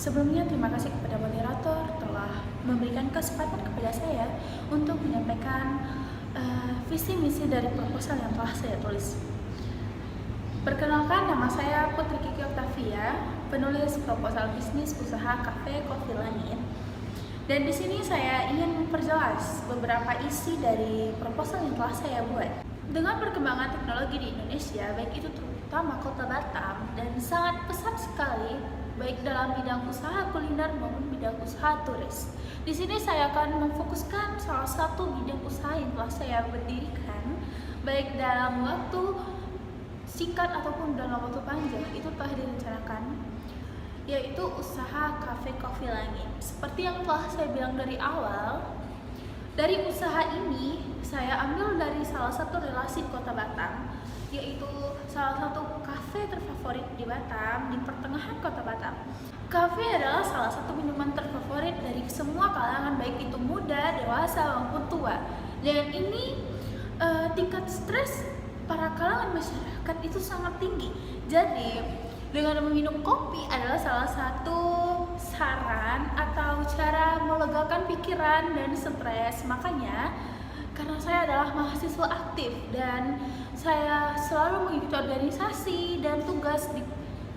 Sebelumnya terima kasih kepada moderator telah memberikan kesempatan kepada saya untuk menyampaikan visi misi dari proposal yang telah saya tulis. Perkenalkan, nama saya Putri Kiki Oktavia, penulis proposal bisnis usaha kafe Kopi Langit. Dan di sini saya ingin memperjelas beberapa isi dari proposal yang telah saya buat. Dengan perkembangan teknologi di Indonesia, baik itu terutama Kota Batam, dan sangat pesat sekali baik dalam bidang usaha kuliner maupun bidang usaha turis. Di sini saya akan memfokuskan salah satu bidang usaha yang telah saya berdirikan, baik dalam waktu singkat ataupun dalam waktu panjang, itu telah direncanakan, yaitu usaha kafe Kopi Langit. Seperti yang telah saya bilang dari awal, dari usaha ini saya ambil dari salah satu relasi Kota Batam, yaitu salah satu kafe terfavorit di Batam, di pertengahan Kota Batam. Kafe adalah salah satu minuman terfavorit dari semua kalangan, baik itu muda, dewasa maupun tua. Dan ini tingkat stres para kalangan masyarakat itu sangat tinggi. Jadi dengan meminum kopi adalah salah satu saran atau cara melegakan pikiran dan stres. Makanya karena saya adalah mahasiswa aktif dan saya selalu mengikuti organisasi dan tugas di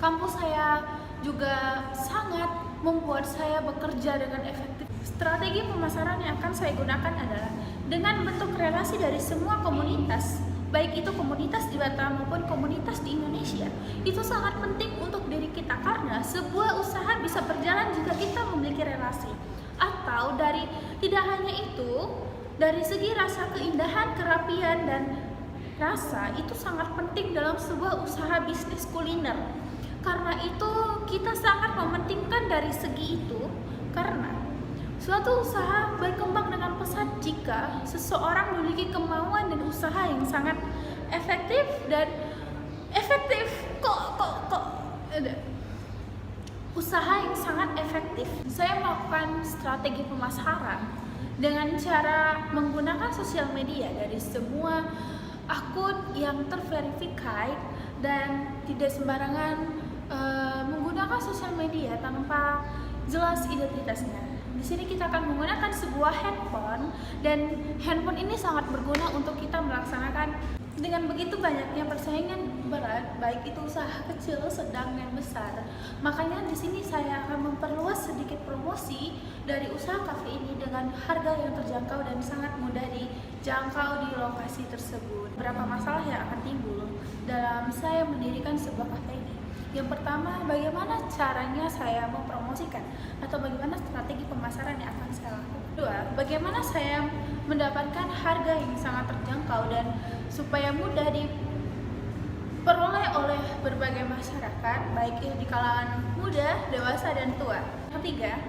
kampus saya juga sangat membuat saya bekerja dengan efektif. Strategi pemasaran yang akan saya gunakan adalah dengan bentuk relasi dari semua komunitas, baik itu komunitas di Batam maupun komunitas di Indonesia. Itu sangat penting untuk diri kita karena sebuah usaha bisa berjalan jika kita memiliki relasi. Atau dari tidak hanya itu, dari segi rasa keindahan, kerapian, dan rasa itu sangat penting dalam sebuah usaha bisnis kuliner. Karena itu kita sangat mementingkan dari segi itu, karena suatu usaha berkembang dengan pesat jika seseorang memiliki kemauan dan usaha yang sangat efektif dan usaha yang sangat efektif. Saya melakukan strategi pemasaran dengan cara menggunakan sosial media dari semua akun yang terverified dan tidak sembarangan menggunakan sosial media tanpa jelas identitasnya. Di sini kita akan menggunakan sebuah handphone, dan handphone ini sangat berguna untuk kita melaksanakan dengan begitu banyaknya persaingan berat, baik itu usaha kecil, sedang, dan besar. Makanya di sini saya akan memperluas sedikit promosi dari usaha kafe ini dengan harga yang terjangkau dan sangat mudah dijangkau di lokasi tersebut. Beberapa masalah yang akan timbul dalam saya mendirikan sebuah kafe ini. Yang pertama, bagaimana caranya saya mempromosikan atau bagaimana strategi pemasaran yang akan saya lakukan. Kedua, bagaimana saya mendapatkan harga yang sangat terjangkau dan supaya mudah diperoleh oleh berbagai masyarakat, baik di kalangan muda, dewasa, dan tua. Ketiga,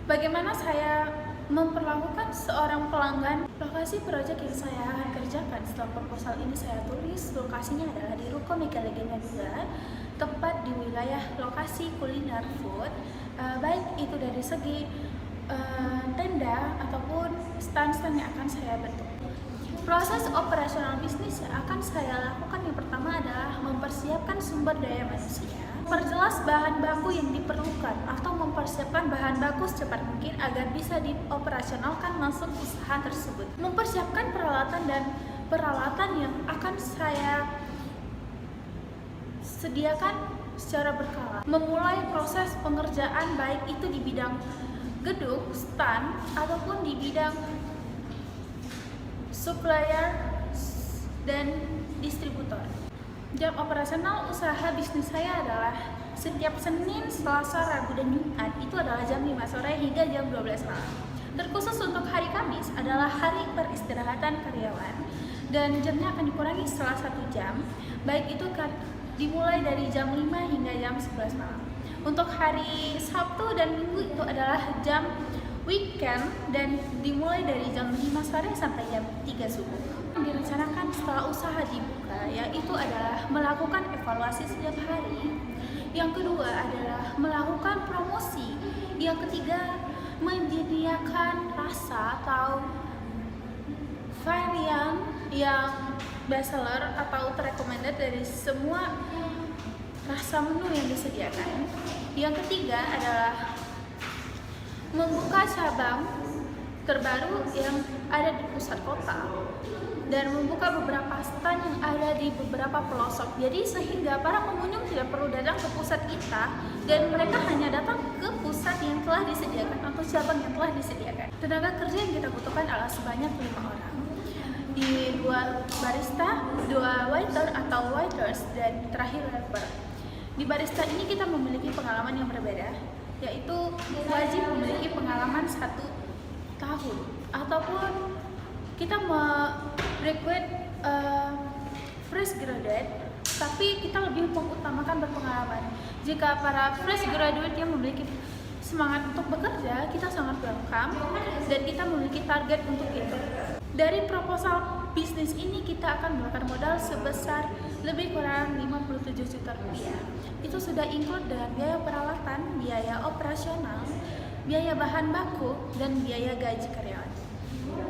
bagaimana saya memperlakukan seorang pelanggan. Lokasi proyek yang saya akan kerjakan setelah proposal ini saya tulis, lokasinya adalah di Ruko Mega Legenda 2, tepat di wilayah lokasi kuliner food, baik itu dari segi tenda ataupun stand-stand yang akan saya bentuk. Proses operasional bisnis yang akan saya lakukan yang pertama adalah mempersiapkan sumber daya manusia, memperjelas bahan baku yang diperlukan atau mempersiapkan bahan baku secepat mungkin agar bisa dioperasionalkan langsung usaha tersebut. Mempersiapkan peralatan yang akan saya sediakan secara berkala. Memulai proses pengerjaan baik itu di bidang gedung, stand, ataupun di bidang supplier dan distributor. Jam operasional usaha bisnis saya adalah setiap Senin, Selasa, Rabu, dan Jumat itu adalah jam 5 sore hingga jam 12 malam. Terkhusus untuk hari Kamis adalah hari peristirahatan karyawan dan jamnya akan dikurangi setelah 1 jam, baik itu dimulai dari jam 5 hingga jam 11 malam. Untuk hari Sabtu dan Minggu itu adalah jam weekend dan dimulai dari jam 5 sore sampai jam 3 subuh. Direncanakan setelah usaha dibuka, yaitu adalah melakukan evaluasi setiap hari. Yang kedua adalah melakukan promosi. Yang ketiga, menyediakan rasa atau varian yang bestseller atau terrecommended dari semua rasa menu yang disediakan. Yang ketiga adalah membuka cabang terbaru yang ada di pusat kota dan membuka beberapa stand yang ada di beberapa pelosok. Jadi sehingga para pengunjung tidak perlu datang ke pusat kita dan mereka hanya datang ke pusat yang telah disediakan atau cabang yang telah disediakan. Tenaga kerja yang kita butuhkan adalah sebanyak 5 orang. Di 2 barista, 2 waiter atau waiters, dan terakhir helper. Di barista ini kita memiliki pengalaman yang berbeda, yaitu wajib memiliki pengalaman 1 tahun ataupun kita merekrut fresh graduate, tapi kita lebih mengutamakan berpengalaman. Jika para fresh graduate yang memiliki semangat untuk bekerja, kita sangat welcome dan kita memiliki target untuk itu. Dari proposal bisnis ini kita akan mengeluarkan modal sebesar lebih kurang 57 juta rupiah. Itu sudah include dengan biaya peralatan, biaya operasional, biaya bahan baku, dan biaya gaji karyawan.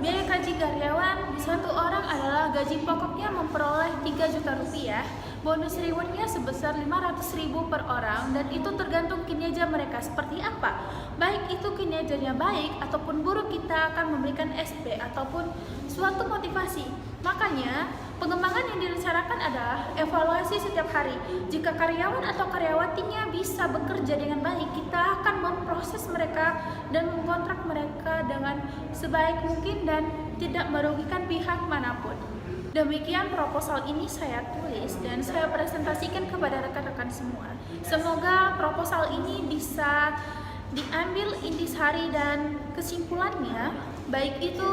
Biaya gaji karyawan di 1 orang adalah gaji pokoknya memperoleh 3 juta rupiah, bonus rewardnya sebesar 500.000 per orang, dan itu tergantung kinerja mereka seperti apa. Baik itu kinerjanya baik ataupun buruk, kita akan memberikan SP ataupun suatu motivasi. Makanya pengembangan yang direncanakan adalah evaluasi setiap hari. Jika karyawan atau karyawatinya bisa bekerja dengan baik, kita akan memproses mereka dan mengkontrak mereka dengan sebaik mungkin dan tidak merugikan pihak manapun. Demikian proposal ini saya tulis dan saya presentasikan kepada rekan-rekan semua. Semoga proposal ini bisa diambil intisari dan kesimpulannya, baik itu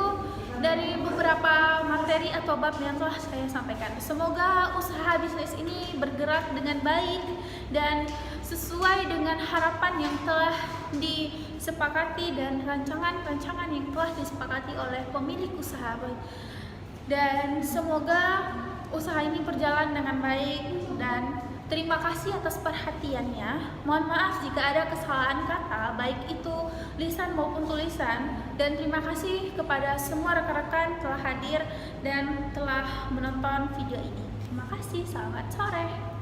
dari beberapa materi atau bab yang telah saya sampaikan. Semoga usaha bisnis ini bergerak dengan baik dan sesuai dengan harapan yang telah disepakati dan rancangan-rancangan yang telah disepakati oleh pemilik usaha. Dan semoga usaha ini berjalan dengan baik, dan terima kasih atas perhatiannya. Mohon maaf jika ada kesalahan kata, baik itu lisan maupun tulisan. Dan terima kasih kepada semua rekan-rekan telah hadir dan telah menonton video ini. Terima kasih, selamat sore.